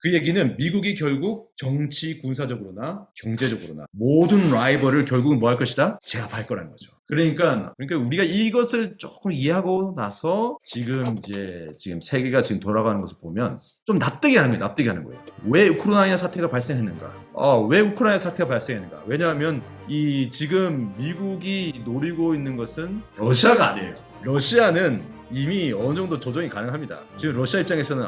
그 얘기는 미국이 결국 정치 군사적으로나 경제적으로나 모든 라이벌을 결국은 뭐 할 것이다? 제압할 거라는 거죠. 그러니까 우리가 이것을 조금 이해하고 나서 지금 세계가 지금 돌아가는 것을 보면 좀 납득이 하는 거예요. 납득이 하는 거예요. 왜 우크라이나 사태가 발생했는가? 왜 우크라이나 사태가 발생했는가? 왜냐하면 이 지금 미국이 노리고 있는 것은 러시아가 아니에요. 러시아는 이미 어느 정도 조정이 가능합니다. 지금 러시아 입장에서는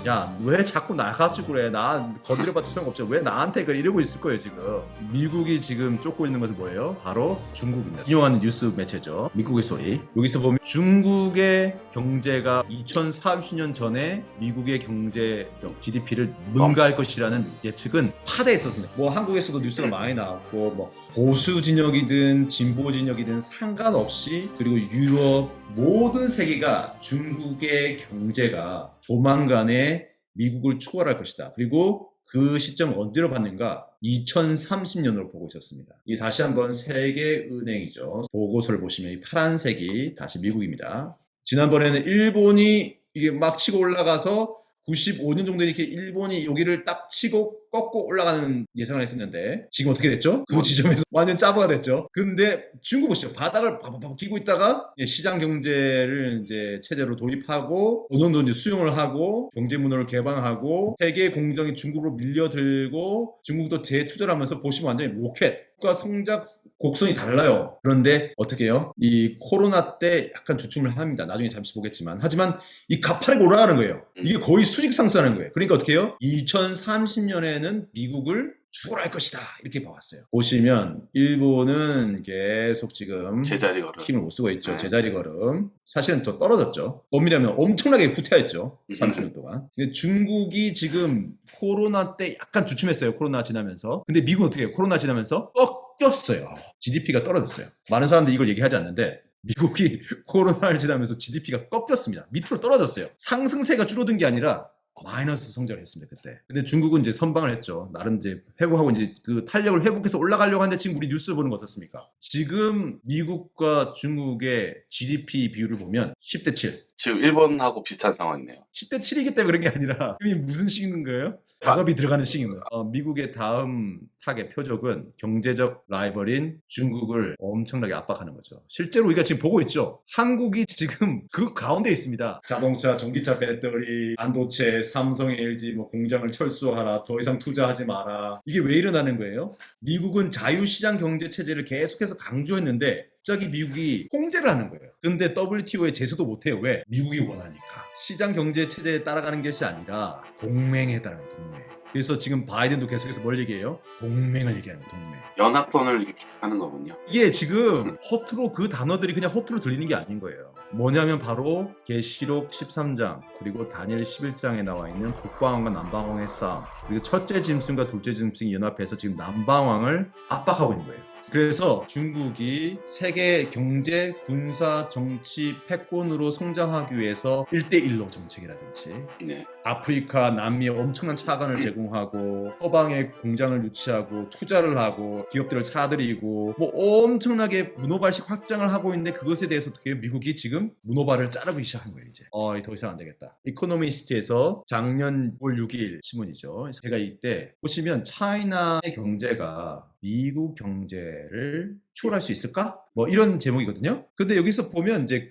야, 왜 자꾸 나가지고 그래? 나 건드려봐도 소용없죠. 왜 나한테 그래? 이러고 있을 거예요 지금. 미국이 지금 쫓고 있는 것은 뭐예요? 바로 중국입니다. 인용하는 뉴스 매체죠. 미국의 소리. 여기서 보면 중국의 경제가 2030년 전에 미국의 경제력 GDP를 능가할 것이라는 예측은 파대에 있었습니다. 뭐 한국에서도 뉴스가 많이 나왔고 뭐 보수 진영이든 진보 진영이든 상관없이 그리고 유럽 모든 세계가 중국의 경제가 조만간에 미국을 초월할 것이다. 그리고 그 시점 언제로 봤는가? 2030년으로 보고 있었습니다. 이 다시 한번 세계은행이죠. 보고서를 보시면 이 파란색이 다시 미국입니다. 지난번에는 일본이 이게 막 치고 올라가서 95년 정도 이렇게 일본이 여기를 딱 치고 꺾고 올라가는 예상을 했었는데 지금 어떻게 됐죠? 그 지점에서 완전 짜부가 됐죠. 근데 중국 보시죠. 바닥을 바바바바 끼고 있다가 시장 경제를 이제 체제로 도입하고 어느 정도 이제 수용을 하고 경제 문호를 개방하고 세계 공정이 중국으로 밀려들고 중국도 재투자를 하면서 보시면 완전히 로켓과 성장 곡선이 달라요. 그런데 어떻게 해요? 이 코로나 때 약간 주춤을 합니다. 나중에 잠시 보겠지만 하지만 이 가파르게 올라가는 거예요. 이게 거의 수직 상승하는 거예요. 그러니까 어떻게 해요? 2030년에는 미국을 추월할 것이다 이렇게 봐왔어요. 보시면 일본은 계속 지금 제자리 걸음 힘을 못 쓰고 있죠. 제자리 걸음. 사실은 더 떨어졌죠. 엄밀하면 엄청나게 후퇴했죠. 30년 동안. 근데 중국이 지금 코로나 때 약간 주춤했어요. 코로나 지나면서. 근데 미국은 어떻게 해요? 코로나 지나면서 꺾였어요. GDP가 떨어졌어요. 많은 사람들이 이걸 얘기하지 않는데 미국이 코로나를 지나면서 GDP가 꺾였습니다. 밑으로 떨어졌어요. 상승세가 줄어든 게 아니라 마이너스 성장을 했습니다 그때. 근데 중국은 이제 선방을 했죠. 나름 이제 회복하고 이제 그 탄력을 회복해서 올라가려고 하는데 지금 우리 뉴스 보는 거 어떻습니까? 지금 미국과 중국의 GDP 비율을 보면 10대 7. 지금 일본하고 비슷한 상황이네요. 10대 7이기 때문에 그런 게 아니라 이게 무슨 식인 거예요? 작업이 들어가는 식인 거예요. 미국의 다음 타겟 표적은 경제적 라이벌인 중국을 엄청나게 압박하는 거죠. 실제로 우리가 지금 보고 있죠. 한국이 지금 그 가운데 있습니다. 자동차, 전기차 배터리, 반도체, 삼성, LG 뭐 공장을 철수하라. 더 이상 투자하지 마라. 이게 왜 일어나는 거예요? 미국은 자유시장 경제 체제를 계속해서 강조했는데 갑자기 미국이 통제를 하는 거예요. 근데 WTO에 제소도 못해요. 왜? 미국이 원하니까. 시장 경제 체제에 따라가는 것이 아니라 동맹에 따라가는 동맹. 그래서 지금 바이든도 계속해서 뭘 얘기해요? 동맹을 얘기하는 거예요. 동맹. 연합선을 이렇게 하는 거군요. 이게 지금 허투루 그 단어들이 그냥 허투루 들리는 게 아닌 거예요. 뭐냐면 바로 계시록 13장 그리고 다니엘 11장에 나와 있는 북방왕과 남방왕의 싸움 그리고 첫째 짐승과 둘째 짐승이 연합해서 지금 남방왕을 압박하고 있는 거예요. 그래서 중국이 세계 경제, 군사, 정치, 패권으로 성장하기 위해서 1대1로 정책이라든지 네. 아프리카, 남미에 엄청난 차관을 제공하고 서방에 공장을 유치하고 투자를 하고 기업들을 사들이고 뭐 엄청나게 문호발식 확장을 하고 있는데 그것에 대해서 어떻게 해요? 미국이 지금 문호발을 자르기 시작한 거예요. 이제 더 이상 안 되겠다. 이코노미스트에서 작년 9월 6일 신문이죠. 제가 이때 보시면 차이나의 경제가 미국 경제를 추월할 수 있을까? 뭐 이런 제목이거든요. 근데 여기서 보면 이제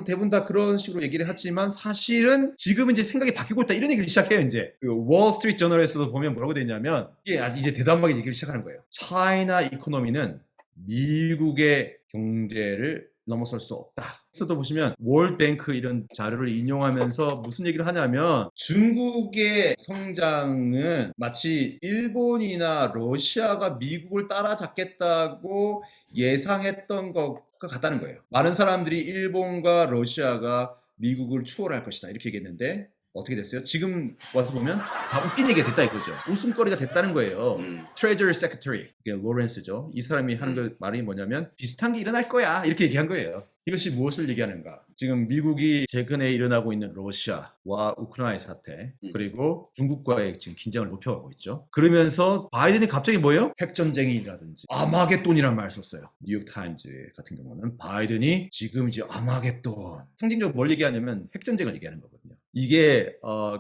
대부분 다 그런 식으로 얘기를 하지만 사실은 지금은 이제 생각이 바뀌고 있다 이런 얘기를 시작해요. 이제 그 월스트리트 저널에서도 보면 뭐라고 돼 있냐면 이게 이제 대담하게 얘기를 시작하는 거예요. 차이나 이코노미는 미국의 경제를 넘어설 수 없다. 에서도 보시면 월뱅크 이런 자료를 인용하면서 무슨 얘기를 하냐면 중국의 성장은 마치 일본이나 러시아가 미국을 따라잡겠다고 예상했던 것과 같다는 거예요. 많은 사람들이 일본과 러시아가 미국을 추월할 것이다 이렇게 얘기했는데 어떻게 됐어요? 지금 와서 보면 다 웃긴 얘기가 됐다 이거죠. 웃음거리가 됐다는 거예요. Treasury Secretary, 이게 로렌스죠. 이 사람이 하는 말이 뭐냐면 비슷한 게 일어날 거야 이렇게 얘기한 거예요. 이것이 무엇을 얘기하는가? 지금 미국이 최근에 일어나고 있는 러시아와 우크라이나 사태 그리고 중국과의 지금 긴장을 높여가고 있죠. 그러면서 바이든이 갑자기 뭐예요? 핵전쟁이라든지 아마겟돈이라는 말을 썼어요. 뉴욕타임즈 같은 경우는 바이든이 지금 이제 아마겟돈 상징적으로 뭘 얘기하냐면 핵전쟁을 얘기하는 거거든요. 이게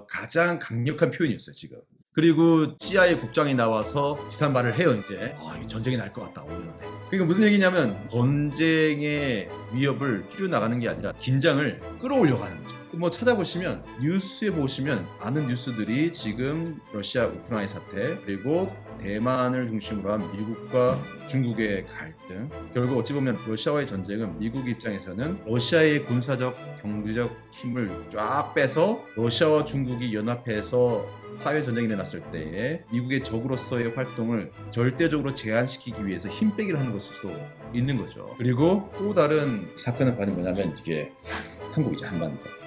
가장 강력한 표현이었어요 지금. 그리고 CIA 국장이 나와서 비슷한 말을 해요. 이제 이 전쟁이 날 것 같다 5년에. 그러니까 무슨 얘기냐면 전쟁의 위협을 줄여나가는 게 아니라 긴장을 끌어올려가는 거죠. 뭐 찾아보시면 뉴스에 보시면 많은 뉴스들이 지금 러시아 우크라이나 사태 그리고 대만을 중심으로 한 미국과 중국의 갈등, 결국 어찌 보면 러시아와의 전쟁은 미국 입장에서는 러시아의 군사적 경제적 힘을 쫙 빼서 러시아와 중국이 연합해서 사회 전쟁이 일어났을 때에 미국의 적으로서의 활동을 절대적으로 제한시키기 위해서 힘 빼기를 하는 것일 수도 있는 거죠. 그리고 또 다른 사건의 반이 뭐냐면 이게 한국이죠.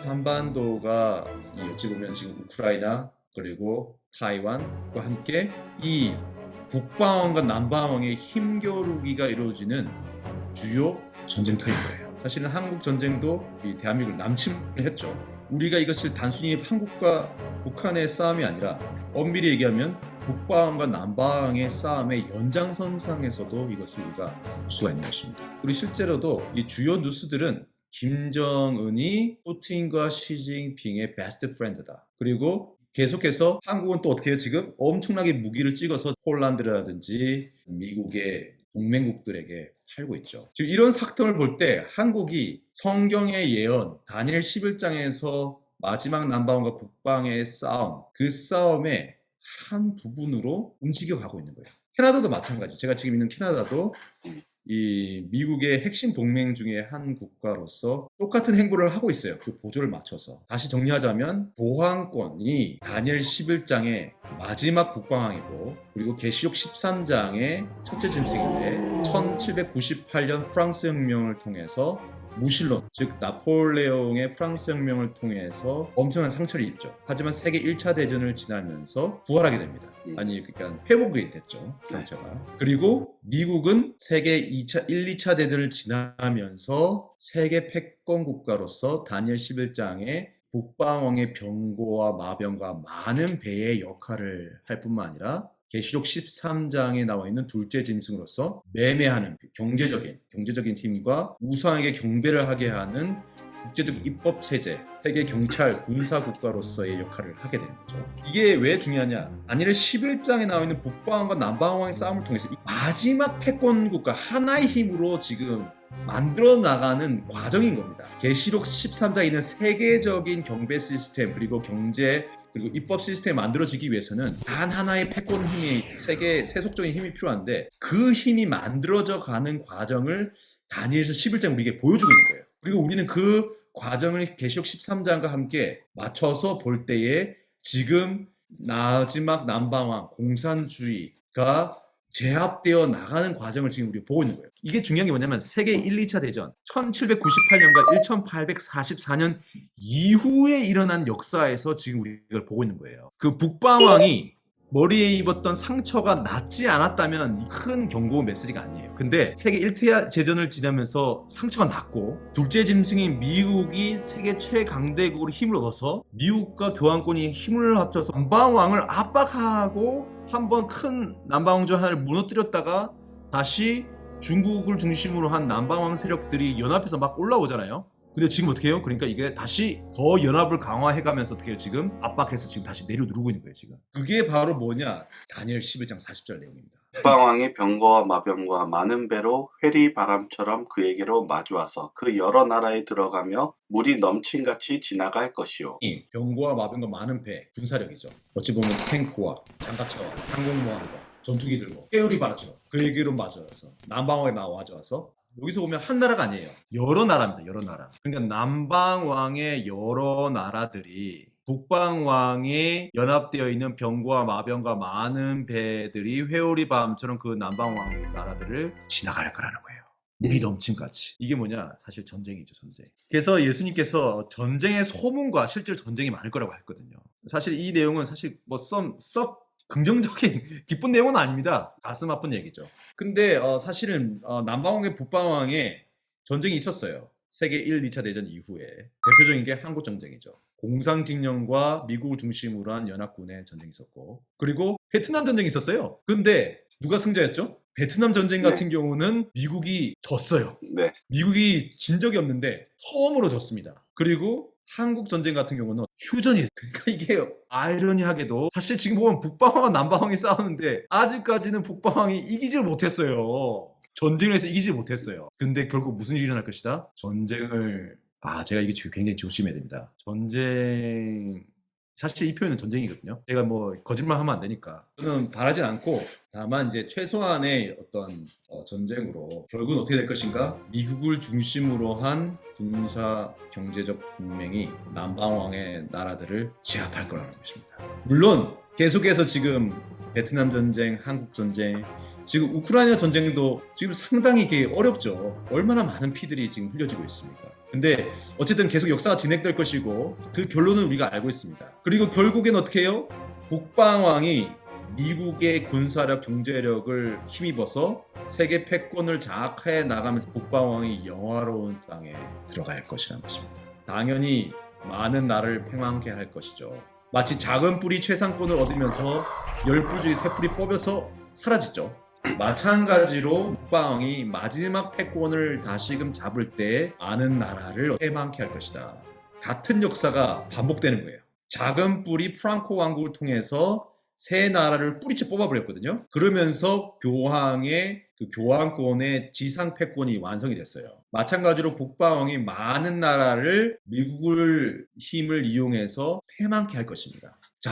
한반도가 어찌 보면 지금 우크라이나 그리고 타이완과 함께 이 북방어과 남방어의 힘겨루기가 이루어지는 주요 전쟁터인 거예요. 사실은 한국 전쟁도 이 대한민국을 남침했죠. 우리가 이것을 단순히 한국과 북한의 싸움이 아니라 엄밀히 얘기하면 북방과 남방의 싸움의 연장선상에서도 이것을 우리가 볼 수가 있는 것입니다. 그리고 실제로도 이 주요 뉴스들은 김정은이 푸틴과 시진핑의 베스트 프렌드다. 그리고 계속해서 한국은 또 어떻게 해요? 지금 엄청나게 무기를 찍어서 폴란드라든지 미국의 동맹국들에게 팔고 있죠. 지금 이런 사건을 볼 때 한국이 성경의 예언 다니엘 11장에서 마지막 남방과 북방의 싸움, 그 싸움의 한 부분으로 움직여가고 있는 거예요. 캐나다도 마찬가지죠. 제가 지금 있는 캐나다도 이 미국의 핵심 동맹 중에 한 국가로서 똑같은 행보를 하고 있어요. 그 보조를 맞춰서. 다시 정리하자면 보항권이 다니엘 11장의 마지막 북방항이고 그리고 계시록 13장의 첫째 짐승인데 1798년 프랑스 혁명을 통해서 무실론, 즉 나폴레옹의 프랑스 혁명을 통해서 엄청난 상처를 입죠. 하지만 세계 1차 대전을 지나면서 부활하게 됩니다. 아니 그러니까 회복이 됐죠. 상처가. 그리고 미국은 세계 2차, 1, 2차 대전을 지나면서 세계 패권 국가로서 다니엘 11장의 북방왕의 병고와 마병과 많은 배의 역할을 할 뿐만 아니라 계시록 13장에 나와 있는 둘째 짐승으로서 매매하는 경제적인 힘과 우상에게 경배를 하게 하는 국제적 입법 체제, 세계 경찰, 군사 국가로서의 역할을 하게 되는 거죠. 이게 왜 중요하냐? 다니엘 11장에 나와 있는 북방왕과 남방왕의 싸움을 통해서 이 마지막 패권 국가 하나의 힘으로 지금 만들어 나가는 과정인 겁니다. 계시록 13장에 있는 세계적인 경배 시스템 그리고 경제 그리고 입법 시스템이 만들어지기 위해서는 단 하나의 패권 힘이 세속적인 힘이 필요한데 그 힘이 만들어져 가는 과정을 다니엘서 11장 우리에게 보여주고 있는 거예요. 그리고 우리는 그 과정을 계시록 13장과 함께 맞춰서 볼 때에 지금 마지막 남방왕 공산주의가 제압되어 나가는 과정을 지금 우리가 보고 있는 거예요. 이게 중요한 게 뭐냐면 세계 1, 2차 대전 1798년과 1844년 이후에 일어난 역사에서 지금 우리가 이걸 보고 있는 거예요. 그 북방왕이 머리에 입었던 상처가 낫지 않았다면 큰 경고 메시지가 아니에요. 근데 세계 1차 대전을 지나면서 상처가 났고 둘째 짐승인 미국이 세계 최강대국으로 힘을 얻어서 미국과 교환권이 힘을 합쳐서 남방왕을 압박하고 한번 큰 남방왕 중 하나를 무너뜨렸다가 다시 중국을 중심으로 한 남방왕 세력들이 연합해서 막 올라오잖아요. 근데 지금 어떻게 해요? 그러니까 이게 다시 더 연합을 강화해가면서 어떻게 해요? 지금 압박해서 지금 다시 내려누르고 있는 거예요. 지금 그게 바로 뭐냐? 다니엘 11장 40절 내용입니다. 북방왕이 병거와 마병과 많은 배로 회리 바람처럼 그에게로 마주와서 그 여러 나라에 들어가며 물이 넘친같이 지나갈 것이요. 이 병거와 마병과 많은 배, 군사력이죠. 어찌 보면 탱크와 장갑차와 항공모함과 전투기들과 회오리 바람처럼 그에게로 마주와서 남방왕에 마주와서 여기서 보면 한 나라가 아니에요. 여러 나라입니다. 여러 나라. 그러니까 남방왕의 여러 나라들이 북방왕에 연합되어 있는 병과 마병과 많은 배들이 회오리 바람처럼 그 남방왕 나라들을 지나갈 거라는 거예요. 물이 넘침같이. 이게 뭐냐? 사실 전쟁이죠. 전쟁. 그래서 예수님께서 전쟁의 소문과 실제로 전쟁이 많을 거라고 했거든요. 사실 이 내용은 사실 뭐 썩 긍정적인 기쁜 내용은 아닙니다. 가슴 아픈 얘기죠. 근데 사실은 남방왕과 북방왕에 전쟁이 있었어요. 세계 1, 2차 대전 이후에 대표적인 게 한국 전쟁이죠. 공상직령과 미국을 중심으로 한 연합군의 전쟁이 있었고 그리고 베트남 전쟁이 있었어요. 근데 누가 승자였죠? 베트남 전쟁 같은 경우는 미국이 졌어요. 네. 미국이 진 적이 없는데 처음으로 졌습니다. 그리고 한국 전쟁 같은 경우는 휴전이에요. 그러니까 이게 아이러니하게도 사실 지금 보면 북방왕과 남방왕이 싸우는데 아직까지는 북방왕이 이기질 못했어요. 전쟁을 해서 이기질 못했어요. 근데 결국 무슨 일이 일어날 것이다? 전쟁을 제가 이게 지금 굉장히 조심해야 됩니다. 사실 이 표현은 전쟁이거든요. 제가 뭐 거짓말 하면 안 되니까. 저는 바라진 않고 다만 이제 최소한의 어떤 전쟁으로 결국은 어떻게 될 것인가? 미국을 중심으로 한 군사 경제적 동맹이 남방왕의 나라들을 제압할 거라는 것입니다. 물론 계속해서 지금 베트남 전쟁, 한국 전쟁, 지금 우크라이나 전쟁도 지금 상당히 이게 어렵죠. 얼마나 많은 피들이 지금 흘려지고 있습니까? 근데 어쨌든 계속 역사가 진행될 것이고 그 결론은 우리가 알고 있습니다. 그리고 결국엔 어떻게 해요? 북방왕이 미국의 군사력, 경제력을 힘입어서 세계 패권을 장악해 나가면서 북방왕이 영화로운 땅에 들어갈 것이라는 것입니다. 당연히 많은 나라를 패망케 할 것이죠. 마치 작은 뿔이 최상권을 얻으면서 10뿔 중에 3뿔이 뽑여서 사라지죠. 마찬가지로 북방왕이 마지막 패권을 다시금 잡을 때 많은 나라를 패망케 할 것이다. 같은 역사가 반복되는 거예요. 작은 뿔이 프랑코 왕국을 통해서 새 나라를 뿌리째 뽑아버렸거든요. 그러면서 교황의 그 교황권의 지상 패권이 완성이 됐어요. 마찬가지로 북방왕이 많은 나라를 미국을 힘을 이용해서 패망케 할 것입니다. 자,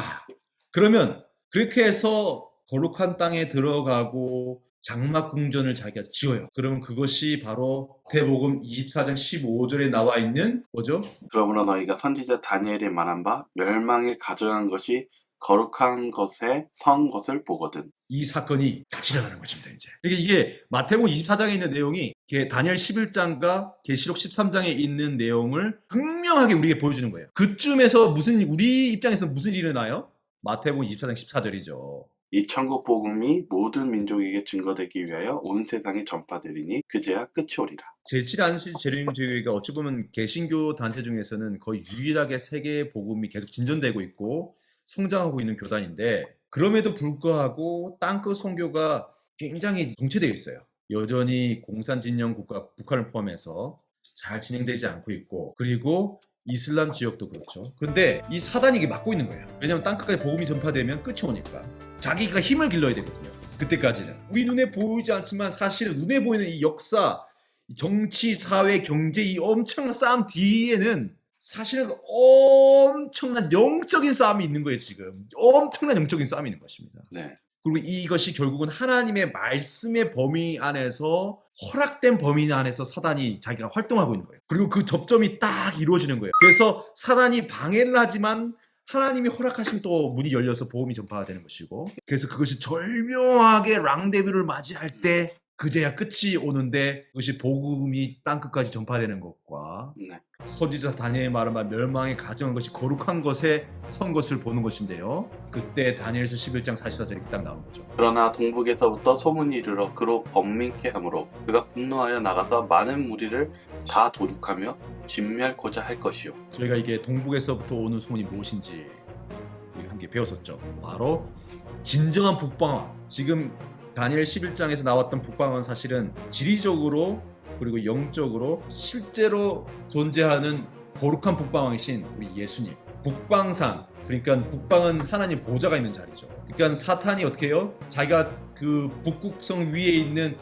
그러면 그렇게 해서 거룩한 땅에 들어가고 장막궁전을 자기가 지어요. 그러면 그것이 바로 마태복음 24장 15절에 나와 있는 뭐죠? 그러므로 너희가 선지자 다니엘이 말한 바 멸망에 가져간 것이 거룩한 것에 선 것을 보거든. 이 사건이 같이 일어나는 것입니다. 이제 이게 마태복음 24장에 있는 내용이 다니엘 11장과 계시록 13장에 있는 내용을 분명하게 우리에게 보여주는 거예요. 그쯤에서 우리 입장에서 무슨 일이 일어나요? 마태복음 24장 14절이죠. 이 천국 복음이 모든 민족에게 증거되기 위하여 온 세상에 전파되리니 그제야 끝이 오리라. 제7안식 재림교회가 어찌 보면 개신교 단체 중에서는 거의 유일하게 세계 복음이 계속 진전되고 있고 성장하고 있는 교단인데 그럼에도 불구하고 땅끝 선교가 굉장히 정체되어 있어요. 여전히 공산진영 국가 북한을 포함해서 잘 진행되지 않고 있고 그리고 이슬람 지역도 그렇죠. 그런데 이 사단이 이게 막고 있는 거예요. 왜냐하면 땅끝까지 복음이 전파되면 끝이 오니까 자기가 힘을 길러야 되거든요. 그때까지는 우리 눈에 보이지 않지만 사실은 눈에 보이는 이 역사, 정치, 사회, 경제 이 엄청난 싸움 뒤에는 사실은 엄청난 영적인 싸움이 있는 거예요. 지금 엄청난 영적인 싸움이 있는 것입니다. 네. 그리고 이것이 결국은 하나님의 말씀의 범위 안에서 허락된 범위 안에서 사단이 자기가 활동하고 있는 거예요. 그리고 그 접점이 딱 이루어지는 거예요. 그래서 사단이 방해를 하지만 하나님이 허락하신 또 문이 열려서 복음이 전파가 되는 것이고 그래서 그것이 절묘하게 랑데뷔를 맞이할 때 그제야 끝이 오는데 그것이 복음이 땅끝까지 전파되는 것과 네. 선지자 다니엘의 말은 멸망에 가정한 것이 거룩한 것에 선 것을 보는 것인데요. 그때 다니엘서 11장 44절이 딱 나온 거죠. 그러나 동북에서부터 소문이 이르러 그로 번민케 하므로 그가 분노하여 나가서 많은 무리를 다 도륙하며 진멸코자 할 것이요. 저희가 이게 동북에서부터 오는 소문이 무엇인지 우리 함께 배웠었죠. 바로 진정한 북방왕. 지금 다니엘 11장에서 나왔던 북방왕은 사실은 지리적으로 그리고 영적으로 실제로 존재하는 거룩한 북방왕이신 우리 예수님. 북방산, 그러니까 북방은 하나님 보좌가 있는 자리죠. 그러니까 사탄이 어떻게 해요? 자기가 그 북극성 위에 있는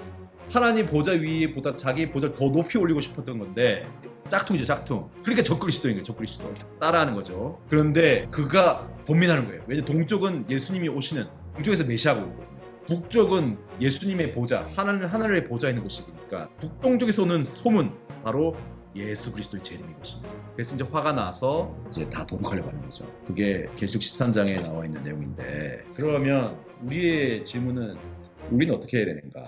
하나님 보좌 위에 보다 자기 보좌를 더 높이 올리고 싶었던 건데 짝퉁이죠, 짝퉁. 그러니까 적그리스도인 거예요, 적그리스도. 따라하는 거죠. 그런데 그가 번민하는 거예요. 왜냐면 동쪽은 예수님이 오시는, 동쪽에서 메시아가 오거든요. 북쪽은 예수님의 보좌, 하늘의 보좌 있는 곳이니까 북동쪽에서 오는 소문, 바로 예수 그리스도의 재림인 것입니다. 그래서 이제 화가 나서 이제 다 도륙하려고 하는 거죠. 그게 계시록 13장에 나와 있는 내용인데 그러면 우리의 질문은 우리는 어떻게 해야 되는가?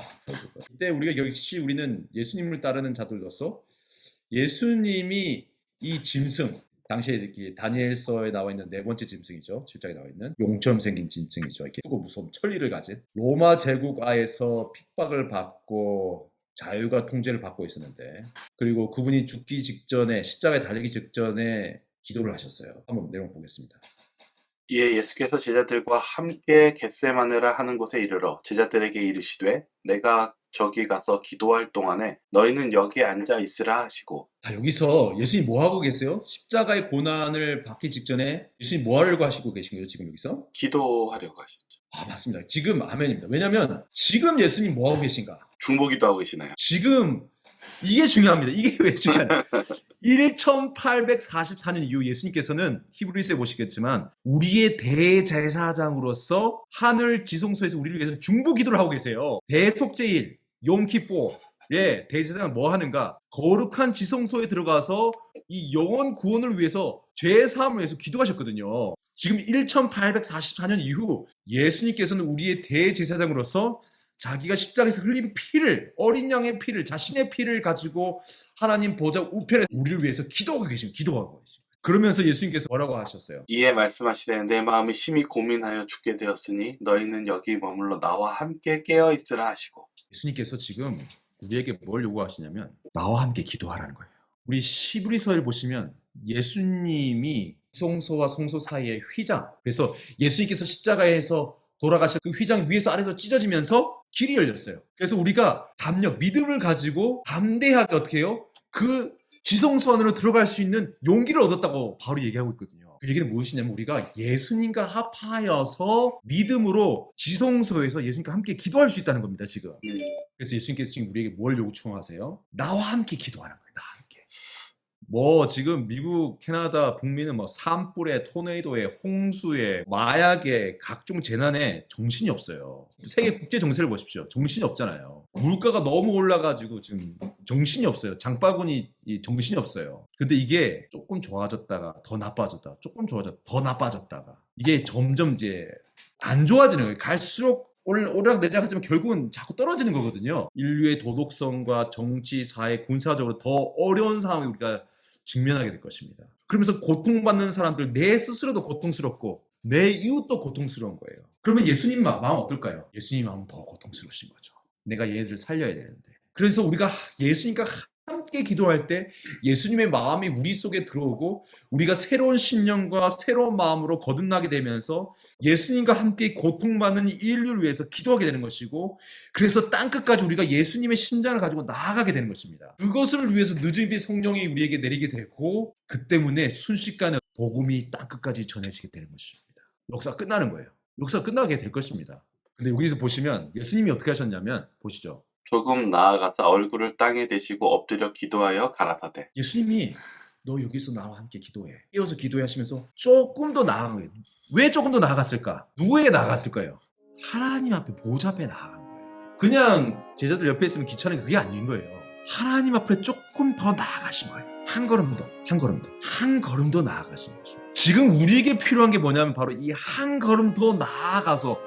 이때 우리가 역시 우리는 예수님을 따르는 자들로서 예수님이 이 짐승, 당시에 다니엘서에 나와 있는 네 번째 짐승이죠. 7장에 나와 있는 용처럼 생긴 짐승이죠. 이렇게 크고 무서운 천리를 가진 로마 제국 하에서 핍박을 받고 자유가 통제를 받고 있었는데 그리고 그분이 죽기 직전에 십자가에 달리기 직전에 기도를 하셨어요. 한번 내용 보겠습니다. 이에 예수께서 제자들과 함께 겟세마네라 하는 곳에 이르러 제자들에게 이르시되 내가 저기 가서 기도할 동안에 너희는 여기 앉아 있으라 하시고. 자, 여기서 예수님 뭐 하고 계세요? 십자가의 고난을 받기 직전에 예수님 뭐 하려고 하시고 계신 거예요? 지금 여기서? 기도하려고 하셨죠. 아, 맞습니다. 지금 아멘입니다. 왜냐면 지금 예수님 뭐 하고 계신가? 중보기도 하고 계시나요? 지금 이게 중요합니다. 이게 왜 중요하냐? 1844년 이후 예수님께서는 히브리서에 보시겠지만 우리의 대제사장으로서 하늘 지성소에서 우리를 위해서 중보 기도를 하고 계세요. 대속제일 욤키뽀의 대제사장은 뭐 하는가? 거룩한 지성소에 들어가서 이 영혼 구원을 위해서 죄 사함을 위해서 기도하셨거든요. 지금 1844년 이후 예수님께서는 우리의 대제사장으로서 자기가 십자가에서 흘린 피를, 어린 양의 피를, 자신의 피를 가지고 하나님 보좌 우편에 우리를 위해서 기도하고 계십니다. 기도하고 계십니다. 그러면서 예수님께서 뭐라고 하셨어요? 이에 말씀하시되 내 마음이 심히 고민하여 죽게 되었으니 너희는 여기 머물러 나와 함께 깨어 있으라 하시고. 예수님께서 지금 우리에게 뭘 요구하시냐면 나와 함께 기도하라는 거예요. 우리 히브리서를 보시면 예수님이 성소와 성소 사이의 휘장, 그래서 예수님께서 십자가에서 돌아가실 그 휘장 위에서 아래서 찢어지면서 길이 열렸어요. 그래서 우리가 담력, 믿음을 가지고 담대하게 어떻게 해요? 그 지성소 안으로 들어갈 수 있는 용기를 얻었다고 바로 얘기하고 있거든요. 그 얘기는 무엇이냐면 우리가 예수님과 합하여서 믿음으로 지성소에서 예수님과 함께 기도할 수 있다는 겁니다, 지금. 그래서 예수님께서 지금 우리에게 뭘 요청하세요? 나와 함께 기도하는 거예요, 나와 함께. 뭐 지금 미국, 캐나다, 북미는 뭐 산불에, 토네이도에, 홍수에, 마약에, 각종 재난에 정신이 없어요. 세계 국제 정세를 보십시오. 정신이 없잖아요. 물가가 너무 올라가지고 지금 정신이 없어요. 장바구니 정신이 없어요. 근데 이게 조금 좋아졌다가 더 나빠졌다가 조금 좋아졌다가 더 나빠졌다가 이게 점점 이제 안 좋아지는 거예요. 갈수록 오르락내리락 하지만 결국은 자꾸 떨어지는 거거든요. 인류의 도덕성과 정치, 사회, 군사적으로 더 어려운 상황에 우리가 직면하게 될 것입니다. 그러면서 고통받는 사람들, 내 스스로도 고통스럽고 내 이웃도 고통스러운 거예요. 그러면 예수님 마음 어떨까요? 예수님 마음은 더 고통스러우신 거죠. 내가 얘들을 살려야 되는데. 그래서 우리가 예수님과 함께 기도할 때 예수님의 마음이 우리 속에 들어오고 우리가 새로운 심령과 새로운 마음으로 거듭나게 되면서 예수님과 함께 고통받는 이 인류를 위해서 기도하게 되는 것이고, 그래서 땅끝까지 우리가 예수님의 심장을 가지고 나아가게 되는 것입니다. 그것을 위해서 늦은 빛 성령이 우리에게 내리게 되고 그 때문에 순식간에 복음이 땅끝까지 전해지게 되는 것입니다. 역사가 끝나는 거예요. 역사가 끝나게 될 것입니다. 근데 여기서 보시면 예수님이 어떻게 하셨냐면 보시죠. 조금 나아가서 얼굴을 땅에 대시고 엎드려 기도하여 가라사대. 예수님이 너 여기서 나와 함께 기도해. 깨어서 기도해 하시면서 조금 더 나아간 거예요. 왜 조금 더 나아갔을까? 누구에게 나아갔을까요? 하나님 앞에 보좌 앞에 나아간 거예요. 그냥 제자들 옆에 있으면 귀찮은 게 그게 아닌 거예요. 하나님 앞에 조금 더 나아가신 거예요. 한 걸음 더, 한 걸음 더, 한 걸음 더 나아가신 거죠. 지금 우리에게 필요한 게 뭐냐면 바로 이 한 걸음 더 나아가서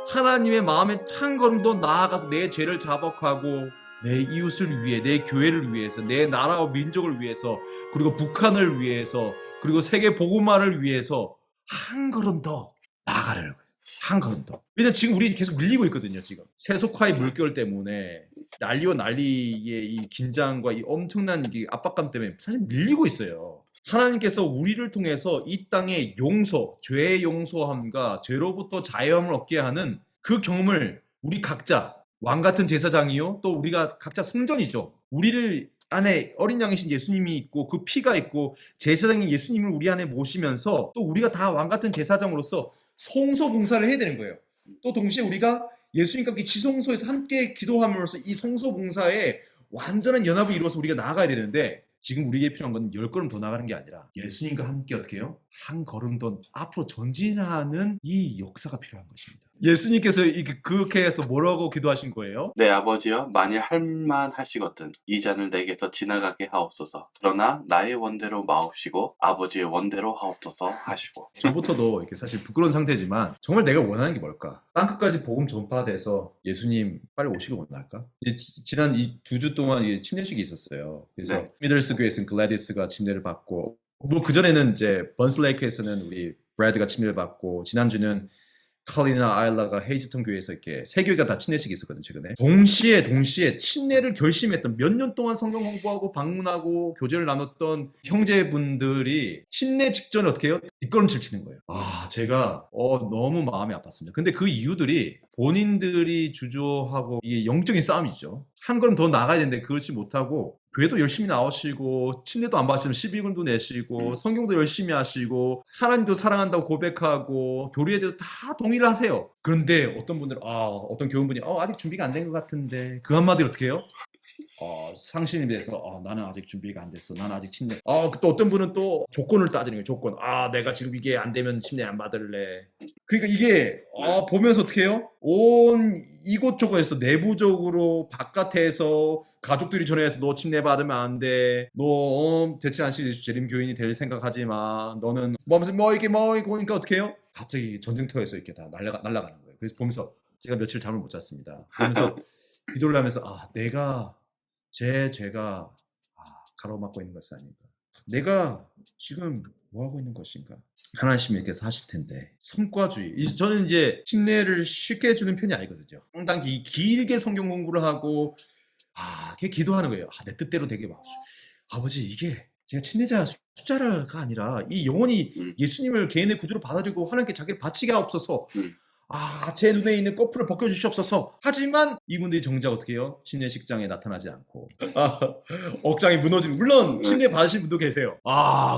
하나님의 마음에 한 걸음 더 나아가서 내 죄를 자복하고 내 이웃을 위해, 내 교회를 위해서, 내 나라와 민족을 위해서, 그리고 북한을 위해서, 그리고 세계 복음화를 위해서 한 걸음 더 나아가려는 거예요. 한 걸음 더. 왜냐면 지금 우리 계속 밀리고 있거든요. 지금 세속화의 물결 때문에 난리와 난리의 이 긴장과 이 엄청난 이 압박감 때문에 사실 밀리고 있어요. 하나님께서 우리를 통해서 이 땅의 용서, 죄의 용서함과 죄로부터 자유함을 얻게 하는 그 경험을 우리 각자 왕 같은 제사장이요, 또 우리가 각자 성전이죠. 우리를 안에 어린 양이신 예수님이 있고 그 피가 있고 제사장인 예수님을 우리 안에 모시면서 또 우리가 다 왕 같은 제사장으로서 성소 봉사를 해야 되는 거예요. 또 동시에 우리가 예수님과 함께 지성소에서 함께 기도함으로써 이 성소 봉사에 완전한 연합을 이루어서 우리가 나아가야 되는데, 지금 우리에게 필요한 건 10걸음 더 나가는 게 아니라 예수님과 함께 어떻게 해요? 한 걸음 더 앞으로 전진하는 이 역사가 필요한 것입니다. 예수님께서 그렇게 해서 뭐라고 기도하신 거예요? 내 아버지여, 만일 할만하시거든 이 잔을 내게서 지나가게 하옵소서. 그러나 나의 원대로 마옵시고 아버지의 원대로 하옵소서 하시고. 저부터도 이렇게 사실 부끄러운 상태지만 정말 내가 원하는 게 뭘까? 땅끝까지 복음 전파돼서 예수님 빨리 오시길 원할까? 지난 이 2주 동안 침례식이 있었어요. 그래서 네. 미들스 교회에서는 글래디스가 침례를 받고, 뭐 그전에는 이제 번슬레이크에서는 우리 브래드가 침례를 받고, 지난주는 칼리나 아일라가 헤이즈턴 교회에서 이렇게 세 교회가 다 침례식이 있었거든요 최근에. 동시에 침례를 결심했던 몇 년 동안 성경 공부하고 방문하고 교제를 나눴던 형제분들이 침례 직전에 어떻게 해요? 뒷걸음질 치는 거예요. 제가 너무 마음이 아팠습니다. 근데 그 이유들이 본인들이 주저하고 이게 영적인 싸움이죠. 한 걸음 더 나가야 되는데 그렇지 못하고 교회도 열심히 나오시고 침례도 안 받으시면 12금도 내시고 성경도 열심히 하시고 하나님도 사랑한다고 고백하고 교리에 대해서 다 동의를 하세요. 그런데 어떤 분들은 어떤 교원분이 아직 준비가 안 된 것 같은데 그 한마디를 어떻게 해요? 상신에 대해서 나는 아직 준비가 안 됐어. 나는 아직 침례. 또 어떤 분은 또 조건을 따지는 거예요. 조건. 내가 지금 이게 안 되면 침례 안 받을래. 그러니까 이게 보면서 어떻게 해요? 온 이곳저곳에서 내부적으로 바깥에서 가족들이 전해서 너 침례 받으면 안 돼. 너 대체 안시 재림 교인이 될 생각하지 마. 너는 이게 그러니까 어떻게 해요? 갑자기 전쟁터에서 이렇게 다 날아가는 거예요. 그래서 보면서 제가 며칠 잠을 못 잤습니다. 그러면서 기도를 하면서 내가 제가 가로막고 있는 것이 아닌가. 내가 지금 뭐 하고 있는 것인가. 하나님께서 하실 텐데 성과주의. 저는 이제 침례를 쉽게 해주는 편이 아니거든요. 상당히 길게 성경 공부를 하고 이렇게 기도하는 거예요. 내 뜻대로 되게 마옵시고. 아버지 이게 제가 침례자 숫자가 아니라 이 영혼이 예수님을 개인의 구주로 받아들이고 하나님께 자기를 바치게 하옵소서. 제 눈에 있는 꺼풀을 벗겨주시옵소서. 하지만 이분들이 정작 어떻게 해요? 침례식장에 나타나지 않고 억장이 무너지는. 물론 침례 받으신 분도 계세요.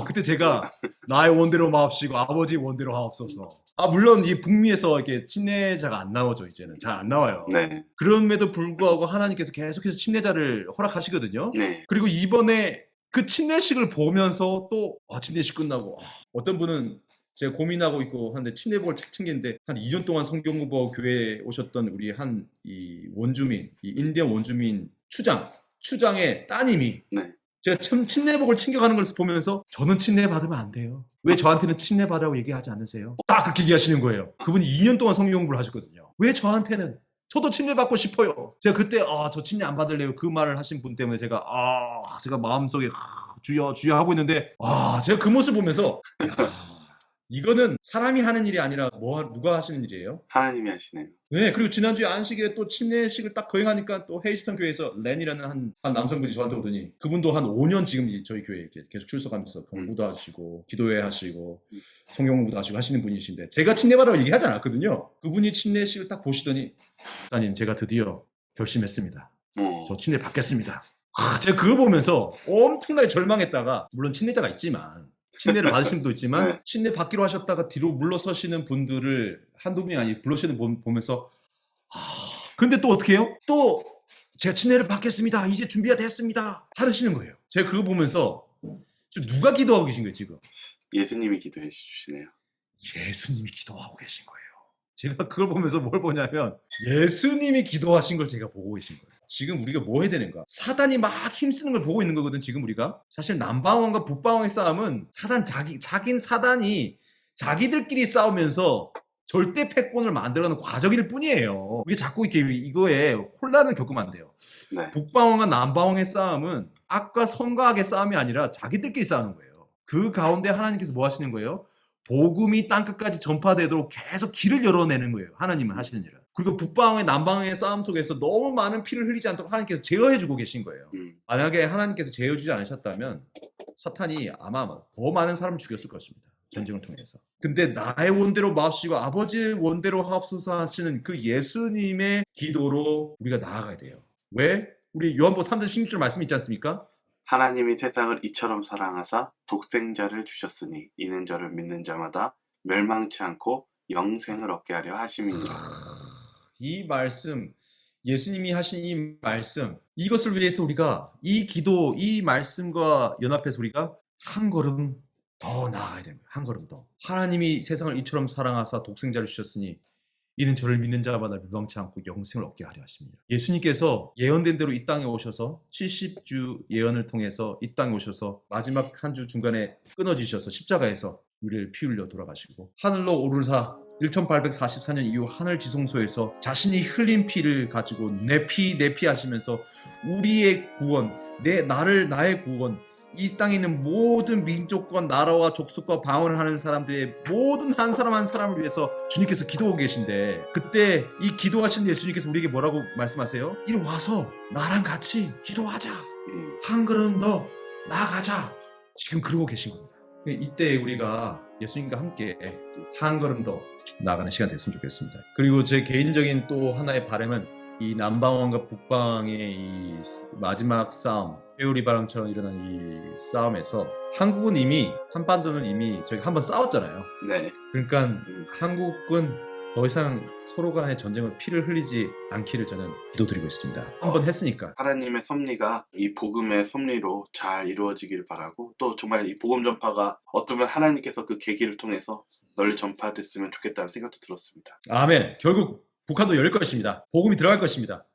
그때 제가 나의 원대로 마옵시고 아버지 원대로 하옵소서. 물론 이 북미에서 이렇게 침례자가 안 나오죠. 이제는 잘 안 나와요. 네. 그럼에도 불구하고 하나님께서 계속해서 침례자를 허락하시거든요. 네. 그리고 이번에 그 침례식을 보면서 또 침례식 끝나고 어떤 분은 제가 고민하고 있고 하는데 침례복을 책 챙기는데 한 2년 동안 성경 공부하고 교회에 오셨던 우리 이 원주민, 이 인디언 원주민 추장의 따님이 제가 참 침례복을 챙겨가는 걸 보면서 저는 침례 받으면 안 돼요. 왜 저한테는 침례 받으라고 얘기하지 않으세요? 딱 그렇게 얘기하시는 거예요. 그분이 2년 동안 성경 공부를 하셨거든요. 왜 저한테는? 저도 침례 받고 싶어요. 제가 그때 저 침례 안 받을래요. 그 말을 하신 분 때문에 제가 마음속에 주여 하고 있는데 제가 그 모습 보면서 이거는 사람이 하는 일이 아니라 누가 하시는 일이에요? 하나님이 하시네요. 네, 그리고 지난주에 안식일에 또 침례식을 딱 거행하니까 또 헤이스턴 교회에서 렌이라는 한 남성분이 저한테 오더니 그분도 한 5년 지금 저희 교회에 이렇게 계속 출석하면서 공부도 하시고 기도회 하시고 성경 공부도 하시고 하시는 분이신데 제가 침례받으라고 얘기하지 않았거든요. 그분이 침례식을 딱 보시더니 목사님 제가 드디어 결심했습니다. 저 침례 받겠습니다. 제가 그거 보면서 엄청나게 절망했다가 물론 침례자가 있지만 침례를 받으신 분도 있지만 침례 받기로 하셨다가 뒤로 물러서시는 분들을 한두 분이 아니고 불러시는 보면서 근데 또 어떻게 해요? 또 제가 침례를 받겠습니다. 이제 준비가 됐습니다. 하시는 거예요. 제가 그거 보면서 누가 기도하고 계신 거예요 지금? 예수님이 기도해 주시네요. 예수님이 기도하고 계신 거예요. 제가 그걸 보면서 뭘 보냐면 예수님이 기도하신 걸 제가 보고 계신 거예요. 지금 우리가 뭐 해야 되는가? 사단이 막 힘쓰는 걸 보고 있는 거거든 지금 우리가. 사실 남방왕과 북방왕의 싸움은 사단이 자기들끼리 싸우면서 절대 패권을 만들어가는 과정일 뿐이에요. 우리가 자꾸 이렇게 이거에 혼란을 겪으면 안 돼요. 북방왕과 남방왕의 싸움은 악과 선과 악의 싸움이 아니라 자기들끼리 싸우는 거예요. 그 가운데 하나님께서 뭐 하시는 거예요? 복음이 땅끝까지 전파되도록 계속 길을 열어내는 거예요. 하나님은 하시는 일은. 그리고 북방의 남방의 싸움 속에서 너무 많은 피를 흘리지 않도록 하나님께서 제어해주고 계신 거예요. 만약에 하나님께서 제어해주지 않으셨다면 사탄이 아마 더 많은 사람을 죽였을 것입니다. 전쟁을 통해서. 근데 나의 원대로 마옵시고 아버지의 원대로 하옵소서 하시는 그 예수님의 기도로 우리가 나아가야 돼요. 왜? 우리 요한복음 3장 16절 말씀이 있지 않습니까? 하나님이 세상을 이처럼 사랑하사 독생자를 주셨으니 이는 저를 믿는 자마다 멸망치 않고 영생을 얻게 하려 하심이니라. 이 말씀, 예수님이 하신 이 말씀, 이것을 위해서 우리가 이 기도, 이 말씀과 연합해서 우리가 한 걸음 더 나아가야 됩니다. 한 걸음 더. 하나님이 세상을 이처럼 사랑하사 독생자를 주셨으니 이는 저를 믿는 자마다 멸망치 않고 영생을 얻게 하려 하십니다. 예수님께서 예언된 대로 이 땅에 오셔서 70주 예언을 통해서 이 땅에 오셔서 마지막 한 주 중간에 끊어지셔서 십자가에서 우리를 피 흘려 돌아가시고 하늘로 오르사 1844년 이후 하늘 지성소에서 자신이 흘린 피를 가지고 내 피 하시면서 우리의 구원, 나의 구원, 이 땅에 있는 모든 민족과 나라와 족속과 방언을 하는 사람들의 모든 한 사람 한 사람을 위해서 주님께서 기도하고 계신데, 그때 이 기도하신 예수님께서 우리에게 뭐라고 말씀하세요? 이리 와서 나랑 같이 기도하자. 한 걸음 더 나아가자. 지금 그러고 계신 겁니다. 이때 우리가 예수님과 함께 한 걸음 더 나아가는 시간 됐으면 좋겠습니다. 그리고 제 개인적인 또 하나의 바람은 이 남방왕과 북방의 이 마지막 싸움, 회오리 바람처럼 일어난 이 싸움에서 한국은 이미, 한반도는 이미 저희가 한번 싸웠잖아요. 네. 그러니까 한국은 더 이상 서로 간의 전쟁을 피를 흘리지 않기를 저는 기도드리고 있습니다. 한번 했으니까. 하나님의 섭리가 이 복음의 섭리로 잘 이루어지길 바라고, 또 정말 이 복음 전파가 어쩌면 하나님께서 그 계기를 통해서 널리 전파됐으면 좋겠다는 생각도 들었습니다. 아멘. 결국 북한도 열릴 것입니다. 복음이 들어갈 것입니다.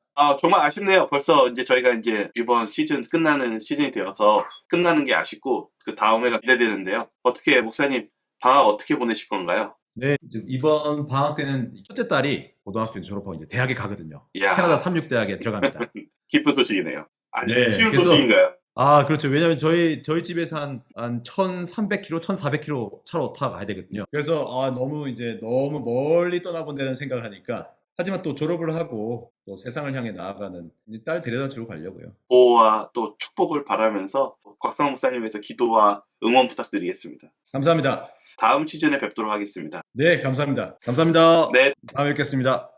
정말 아쉽네요. 벌써 이제 저희가 이제 이번 시즌 끝나는 시즌이 되어서 끝나는 게 아쉽고, 그 다음 해가 기대되는데요. 어떻게 목사님 방학 어떻게 보내실 건가요? 네, 이번 방학 때는 첫째 딸이 고등학교 졸업하고 이제 대학에 가거든요. 이야. 캐나다 삼육대학에 들어갑니다. 기쁜 소식이네요. 아니, 네, 쉬운 그래서- 소식인가요? 아, 그렇죠. 왜냐면 저희 집에서 한 1,300km, 1,400km 차로 타고 가야 되거든요. 그래서 너무 멀리 떠나본다는 생각을 하니까, 하지만 또 졸업을 하고 또 세상을 향해 나아가는 이제 딸 데려다 주러 가려고요. 보호와 또 축복을 바라면서 곽상 목사님 위해서 기도와 응원 부탁드리겠습니다. 감사합니다. 다음 시즌에 뵙도록 하겠습니다. 네, 감사합니다. 감사합니다. 네. 다음에 뵙겠습니다.